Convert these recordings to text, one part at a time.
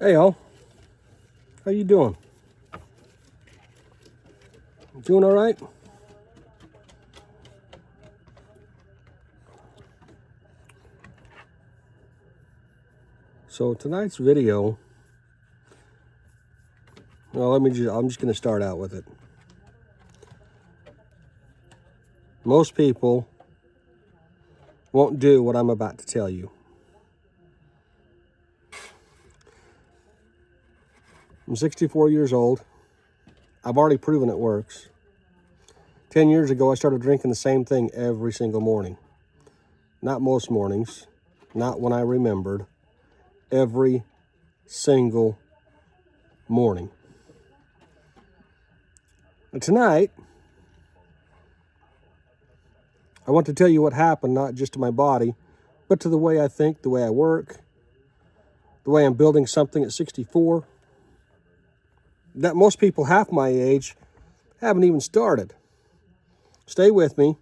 Hey all, how you doing? Doing all right? So tonight's video, well, I'm just going to start out with it. Most people won't do what I'm about to tell you. I'm 64 years old. I've already proven it works. 10 years ago, I started drinking the same thing every single morning. Not most mornings, not when I remembered, every single morning. And tonight, I want to tell you what happened, not just to my body, but to the way I think, the way I work, the way I'm building something at 64, that most people half my age haven't even started. Stay with me.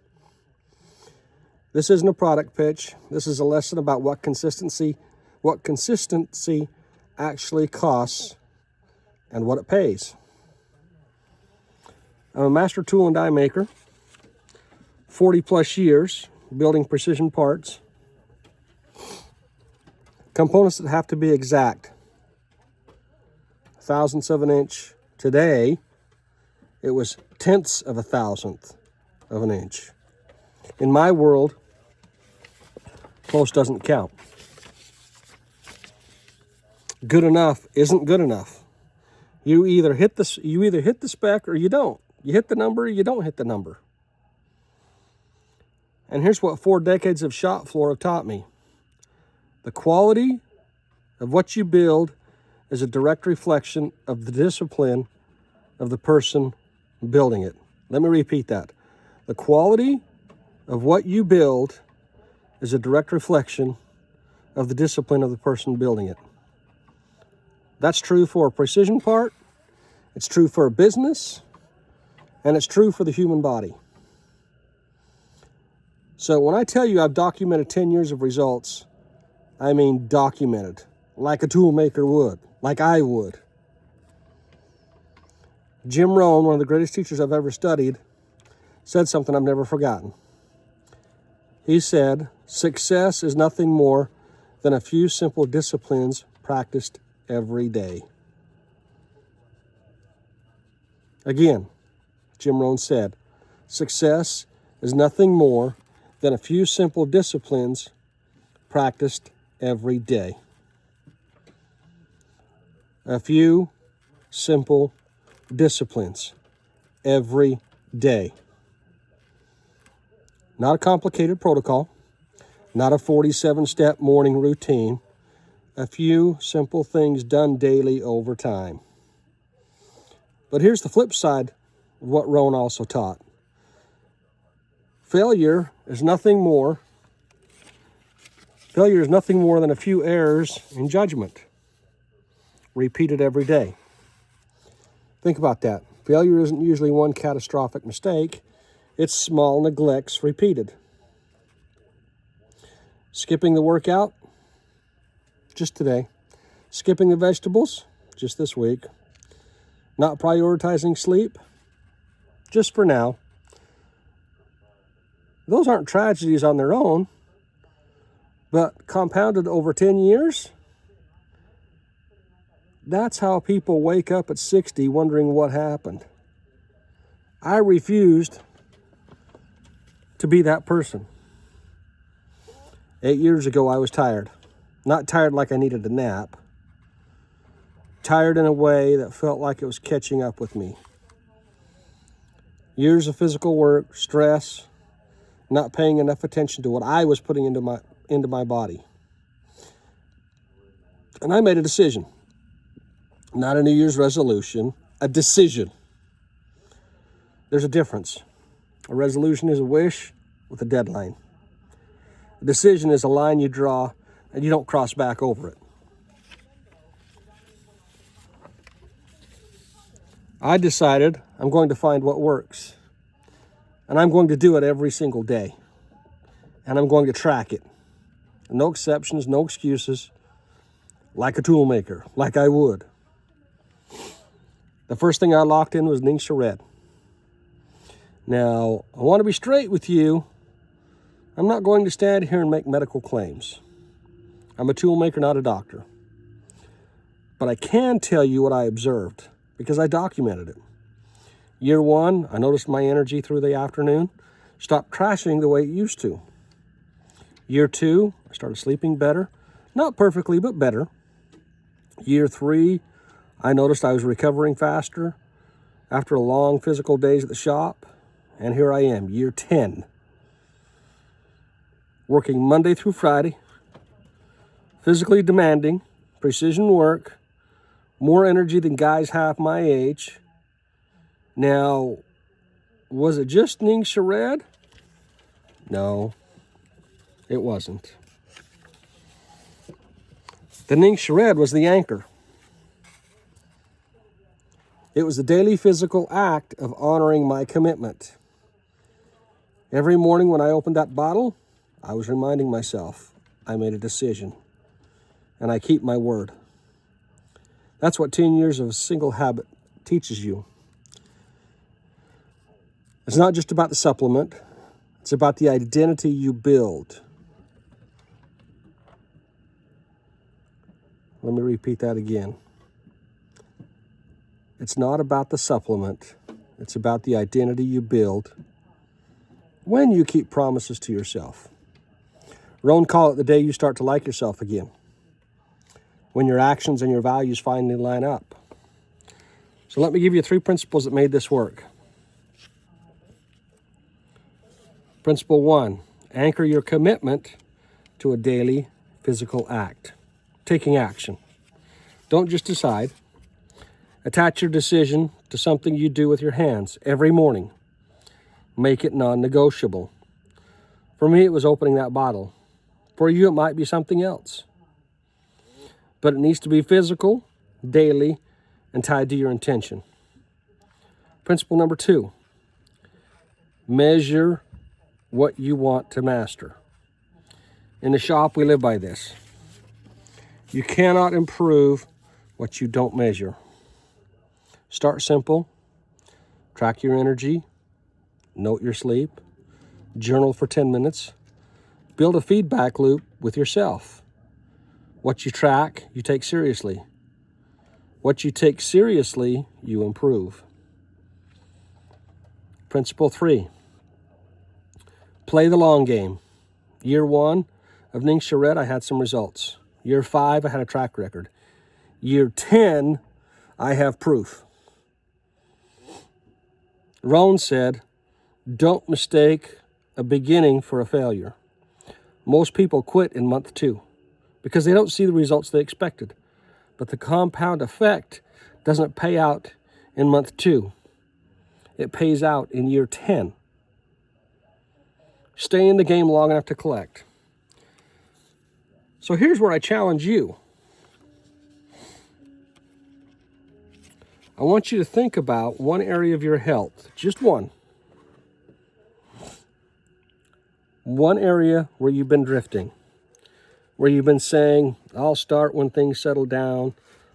This isn't a product pitch. This is a lesson about what consistency actually costs and what it pays. I'm a master tool and die maker, 40 plus years building precision parts, components that have to be exact. Thousandths of an inch. Today, it was tenths of a thousandth of an inch. In my world, close doesn't count. Good enough isn't good enough. You either hit the spec or you don't. You hit the number or you don't hit the number. And here's what 4 decades of shop floor have taught me. The quality of what you build is a direct reflection of the discipline of the person building it. Let me repeat that. The quality of what you build is a direct reflection of the discipline of the person building it. That's true for a precision part, it's true for a business, and it's true for the human body. So when I tell you I've documented 10 years of results, I mean documented, like a tool maker would, like I would. Jim Rohn, one of the greatest teachers I've ever studied, said something I've never forgotten. He said, success is nothing more than a few simple disciplines practiced every day. Again, Jim Rohn said, success is nothing more than a few simple disciplines practiced every day. A few simple disciplines every day. Not a complicated protocol, not a 47-step morning routine, a few simple things done daily over time. But here's the flip side of what Rohn also taught. Failure is nothing more than a few errors in judgment, repeated every day. Think about that. Failure isn't usually one catastrophic mistake. It's small neglects repeated. Skipping the workout, just today. Skipping the vegetables, just this week. Not prioritizing sleep, just for now. Those aren't tragedies on their own, but compounded over 10 years, that's how people wake up at 60 wondering what happened. I refused to be that person. 8 years ago, I was tired. Not tired like I needed a nap. Tired in a way that felt like it was catching up with me. Years of physical work, stress, not paying enough attention to what I was putting into my body. And I made a decision. Not a New Year's resolution, a decision. There's a difference. A resolution is a wish with a deadline. A decision is a line you draw and you don't cross back over it. I decided I'm going to find what works. And I'm going to do it every single day. And I'm going to track it. No exceptions, no excuses. like a tool maker, like I would. The first thing I locked in was Ningxia Red. Now, I want to be straight with you. I'm not going to stand here and make medical claims. I'm a tool maker, not a doctor. But I can tell you what I observed because I documented it. Year one, I noticed my energy through the afternoon stopped crashing the way it used to. Year two, I started sleeping better. Not perfectly, but better. Year three, I noticed I was recovering faster after a long physical days at the shop. And here I am, year 10. Working Monday through Friday. Physically demanding, precision work, more energy than guys half my age. Now, was it just Ningxia Red? No, it wasn't. The Ningxia Red was the anchor. It was the daily physical act of honoring my commitment. Every morning when I opened that bottle, I was reminding myself I made a decision. And I keep my word. That's what 10 years of a single habit teaches you. It's not just about the supplement. It's about the identity you build. Let me repeat that again. It's not about the supplement. It's about the identity you build when you keep promises to yourself. Rohn called it the day you start to like yourself again. When your actions and your values finally line up. So let me give you 3 principles that made this work. Principle 1, anchor your commitment to a daily physical act. Taking action. Don't just decide. Attach your decision to something you do with your hands every morning. Make it non-negotiable. For me, it was opening that bottle. For you, it might be something else. But it needs to be physical, daily, and tied to your intention. Principle number 2, measure what you want to master. In the shop, we live by this. You cannot improve what you don't measure. Start simple. Track your energy. Note your sleep. Journal for 10 minutes. Build a feedback loop with yourself. What you track, you take seriously. What you take seriously, you improve. Principle 3, play the long game. Year 1 of Ningxia Red, I had some results. Year 5, I had a track record. Year 10, I have proof. Rohn said, don't mistake a beginning for a failure. Most people quit in month 2 because they don't see the results they expected. But the compound effect doesn't pay out in month 2. It pays out in year 10. Stay in the game long enough to collect. So here's where I challenge you. I want you to think about one area of your health, just one. One area where you've been drifting, where you've been saying, I'll start when things settle down.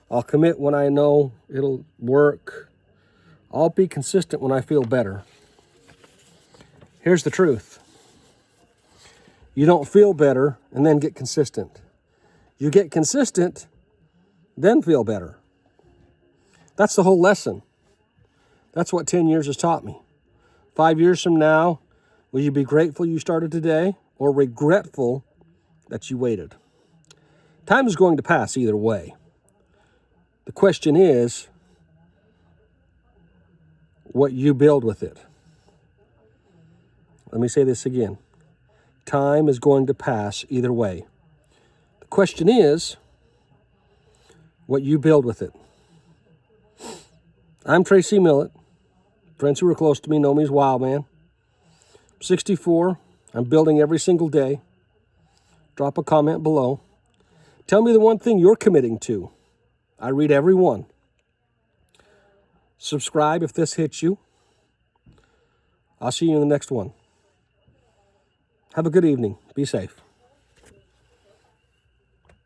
I'll commit when I know it'll work. I'll be consistent when I feel better. Here's the truth. You don't feel better and then get consistent. You get consistent, then feel better. That's the whole lesson. That's what 10 years has taught me. 5 years from now, will you be grateful you started today or regretful that you waited? Time is going to pass either way. The question is what you build with it. Let me say this again. Time is going to pass either way. The question is what you build with it. I'm Tracy Millett. Friends who are close to me know me as Wild Man. I'm 64. I'm building every single day. Drop a comment below. Tell me the one thing you're committing to. I read every one. Subscribe if this hits you. I'll see you in the next one. Have a good evening. Be safe.